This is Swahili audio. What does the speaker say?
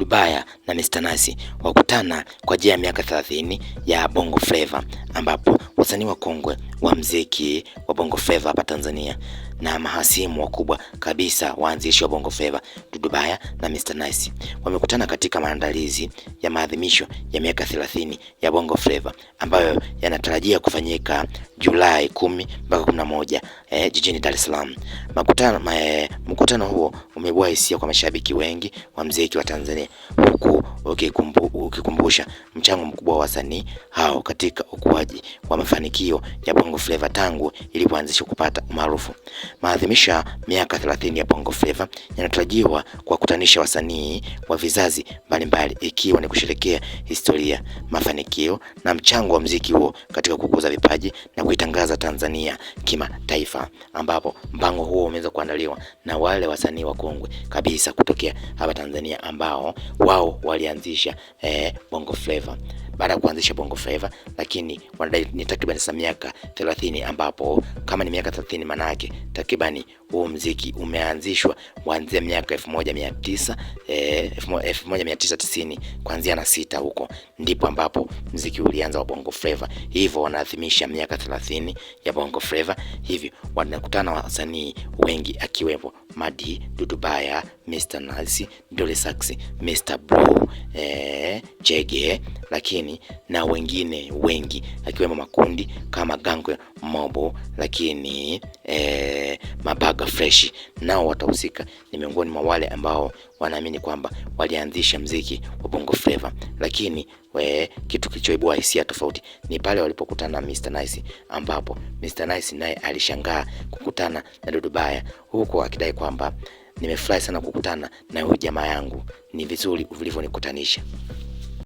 Dudu Baya na Mr. Nice wakutana kwa ajili ya miaka 30 ya Bongo Flava, ambapo wasanii wakongwe wa muziki wa Bongo Flava hapa Tanzania na mahasimu wakubwa kabisa waanzishi wa Bongo Flava Dudu Baya na Mr. Nice wamekutana katika maandalizi ya maadhimisho ya miaka 30 ya Bongo Flava ambayo yanatarajia kufanyika Julai 10 mpaka 11 jijini Dar es Salaam. Mkutano huo umeibua hisia kwa mashabiki wengi wa muziki wa Tanzania, huku ukikumbusha mchango mkubwa wa wasanii hao katika ukuaji wa mafanikio ya Bongo Flava tangu ilipoanzishwa kupata umaarufu. Maadhimisho ya miaka 30 ya Bongo Flava yanatarajiwa kuwakutanisha wasanii wa vizazi mbalimbali, ikiwa ni kusherehekea historia, mafanikio na mchango wa muziki huo katika kukuza vipaji na kuitangaza Tanzania kimataifa, ambapo mpango huo umeweza kuandaliwa na wale wasanii wakongwe kabisa kutokea hapa Tanzania ambao wao walianzisha Bongo Flava. Baada ya kuanzisha Bongo Flava, lakini wanadai ni takriban miaka 30, ambapo kama ni miaka 30 maana yake takriban huo muziki umeanzishwa kuanzia miaka 1990 kuanzia na 6 huko ndipo ambapo muziki ulianza wa Bongo Flava. Hivyo wanaadhimisha miaka 30 ya Bongo Flava. Hivyo wanakutana wasanii wengi akiwepo Madi, Dudu Baya, Mr. Nice, Dole Sax, Mr. Blue, Jege, lakini na wengine wengi akiwemo makundi kama Gangwe Mobo, lakini Mabaga Fresh nao watahusika. Ni miongoni mwa wale ambao wanaamini kwamba walianzisha muziki wa Bongo Flava. Lakini kitu kilichoibua hisia tofauti ni pale walipokutana na Mr. Nice, ambapo Mr. Nice naye alishangaa kukutana na Dudu Baya, huko akidai kwamba nimefurahi sana kukutana na huyu jamaa yangu, ni vizuri ulivyonikutanisha.